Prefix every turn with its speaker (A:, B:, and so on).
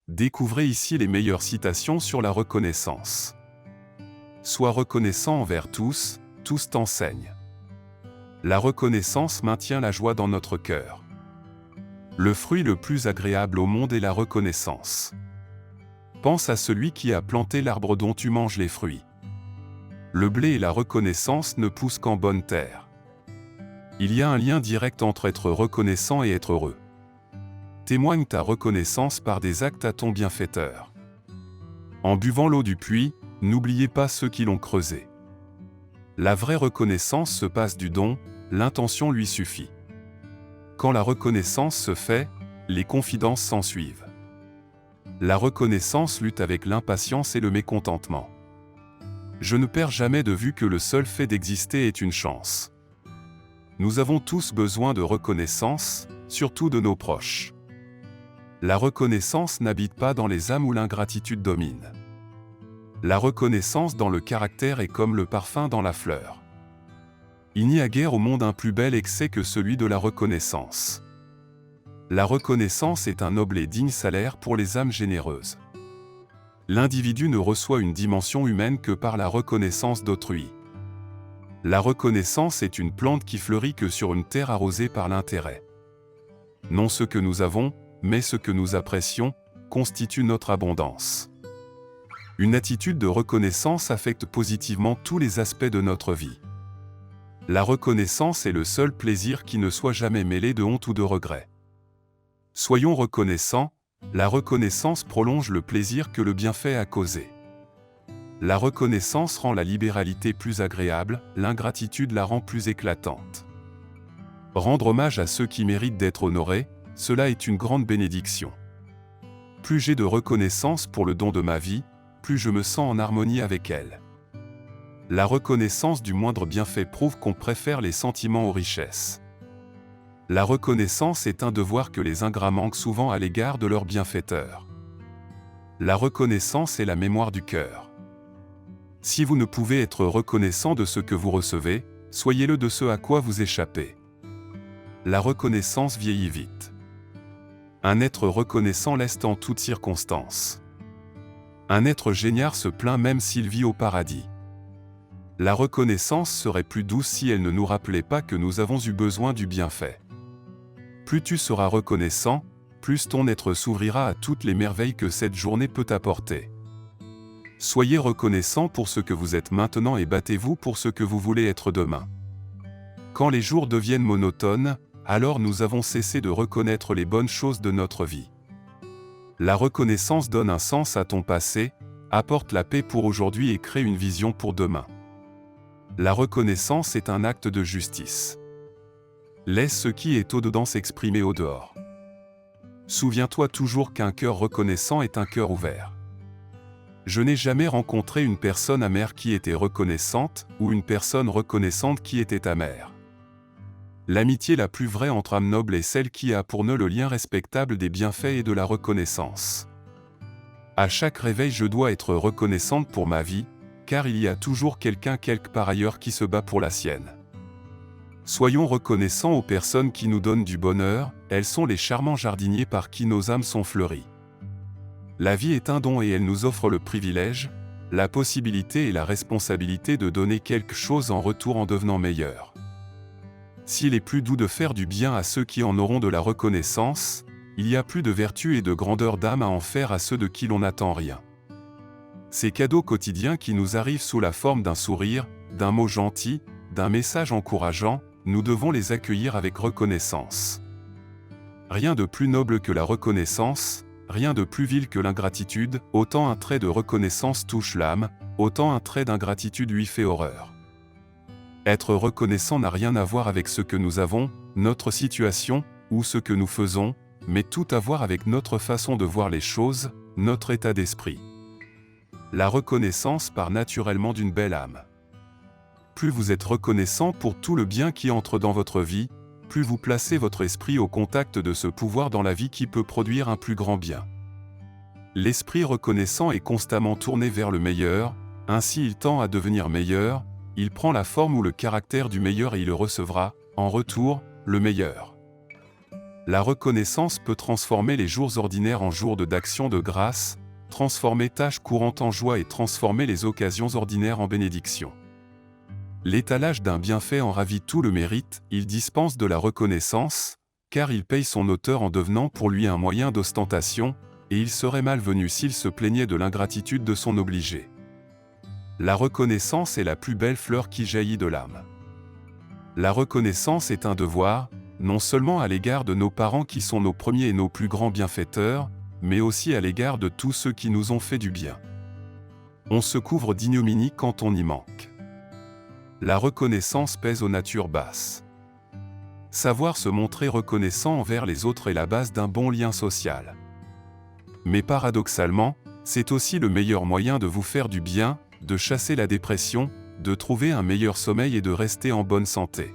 A: Découvrez ici les meilleures citations sur la reconnaissance. Sois reconnaissant envers tous, tous t'enseignent. La reconnaissance maintient la joie dans notre cœur. Le fruit le plus agréable au monde est la reconnaissance. Pense à celui qui a planté l'arbre dont tu manges les fruits. Le blé et la reconnaissance ne poussent qu'en bonne terre. Il y a un lien direct entre être reconnaissant et être heureux. Témoigne ta reconnaissance par des actes à ton bienfaiteur. En buvant l'eau du puits, n'oubliez pas ceux qui l'ont creusé. La vraie reconnaissance se passe du don, l'intention lui suffit. Quand la reconnaissance se fait, les confidences s'ensuivent. La reconnaissance lutte avec l'impatience et le mécontentement. Je ne perds jamais de vue que le seul fait d'exister est une chance. Nous avons tous besoin de reconnaissance, surtout de nos proches. La reconnaissance n'habite pas dans les âmes où l'ingratitude domine. La reconnaissance dans le caractère est comme le parfum dans la fleur. Il n'y a guère au monde un plus bel excès que celui de la reconnaissance. La reconnaissance est un noble et digne salaire pour les âmes généreuses. L'individu ne reçoit une dimension humaine que par la reconnaissance d'autrui. La reconnaissance est une plante qui fleurit que sur une terre arrosée par l'intérêt. Non ce que nous avons, mais ce que nous apprécions, constitue notre abondance. Une attitude de reconnaissance affecte positivement tous les aspects de notre vie. La reconnaissance est le seul plaisir qui ne soit jamais mêlé de honte ou de regret. Soyons reconnaissants, la reconnaissance prolonge le plaisir que le bienfait a causé. La reconnaissance rend la libéralité plus agréable, l'ingratitude la rend plus éclatante. Rendre hommage à ceux qui méritent d'être honorés, cela est une grande bénédiction. Plus j'ai de reconnaissance pour le don de ma vie, plus je me sens en harmonie avec elle. La reconnaissance du moindre bienfait prouve qu'on préfère les sentiments aux richesses. La reconnaissance est un devoir que les ingrats manquent souvent à l'égard de leur bienfaiteur. La reconnaissance est la mémoire du cœur. Si vous ne pouvez être reconnaissant de ce que vous recevez, soyez-le de ce à quoi vous échappez. La reconnaissance vieillit vite. Un être reconnaissant laisse en toutes circonstances. Un être génial se plaint même s'il vit au paradis. La reconnaissance serait plus douce si elle ne nous rappelait pas que nous avons eu besoin du bienfait. Plus tu seras reconnaissant, plus ton être s'ouvrira à toutes les merveilles que cette journée peut apporter. Soyez reconnaissant pour ce que vous êtes maintenant et battez-vous pour ce que vous voulez être demain. Quand les jours deviennent monotones, alors nous avons cessé de reconnaître les bonnes choses de notre vie. La reconnaissance donne un sens à ton passé, apporte la paix pour aujourd'hui et crée une vision pour demain. La reconnaissance est un acte de justice. Laisse ce qui est au-dedans s'exprimer au-dehors. Souviens-toi toujours qu'un cœur reconnaissant est un cœur ouvert. Je n'ai jamais rencontré une personne amère qui était reconnaissante, ou une personne reconnaissante qui était amère. L'amitié la plus vraie entre âmes nobles est celle qui a pour nœud le lien respectable des bienfaits et de la reconnaissance. À chaque réveil je dois être reconnaissante pour ma vie, car il y a toujours quelqu'un quelque part ailleurs qui se bat pour la sienne. Soyons reconnaissants aux personnes qui nous donnent du bonheur, elles sont les charmants jardiniers par qui nos âmes sont fleuries. La vie est un don et elle nous offre le privilège, la possibilité et la responsabilité de donner quelque chose en retour en devenant meilleur. S'il est plus doux de faire du bien à ceux qui en auront de la reconnaissance, il y a plus de vertu et de grandeur d'âme à en faire à ceux de qui l'on n'attend rien. Ces cadeaux quotidiens qui nous arrivent sous la forme d'un sourire, d'un mot gentil, d'un message encourageant, nous devons les accueillir avec reconnaissance. Rien de plus noble que la reconnaissance, rien de plus vil que l'ingratitude, autant un trait de reconnaissance touche l'âme, autant un trait d'ingratitude lui fait horreur. Être reconnaissant n'a rien à voir avec ce que nous avons, notre situation, ou ce que nous faisons, mais tout à voir avec notre façon de voir les choses, notre état d'esprit. La reconnaissance part naturellement d'une belle âme. Plus vous êtes reconnaissant pour tout le bien qui entre dans votre vie, plus vous placez votre esprit au contact de ce pouvoir dans la vie qui peut produire un plus grand bien. L'esprit reconnaissant est constamment tourné vers le meilleur, ainsi il tend à devenir meilleur, il prend la forme ou le caractère du meilleur et il recevra, en retour, le meilleur. La reconnaissance peut transformer les jours ordinaires en jours d'action de grâce, transformer tâches courantes en joie et transformer les occasions ordinaires en bénédiction. L'étalage d'un bienfait en ravit tout le mérite, il dispense de la reconnaissance, car il paye son auteur en devenant pour lui un moyen d'ostentation, et il serait malvenu s'il se plaignait de l'ingratitude de son obligé. La reconnaissance est la plus belle fleur qui jaillit de l'âme. La reconnaissance est un devoir, non seulement à l'égard de nos parents qui sont nos premiers et nos plus grands bienfaiteurs, mais aussi à l'égard de tous ceux qui nous ont fait du bien. On se couvre d'ignominie quand on y manque. La reconnaissance pèse aux natures basses. Savoir se montrer reconnaissant envers les autres est la base d'un bon lien social. Mais paradoxalement, c'est aussi le meilleur moyen de vous faire du bien, de chasser la dépression, de trouver un meilleur sommeil et de rester en bonne santé.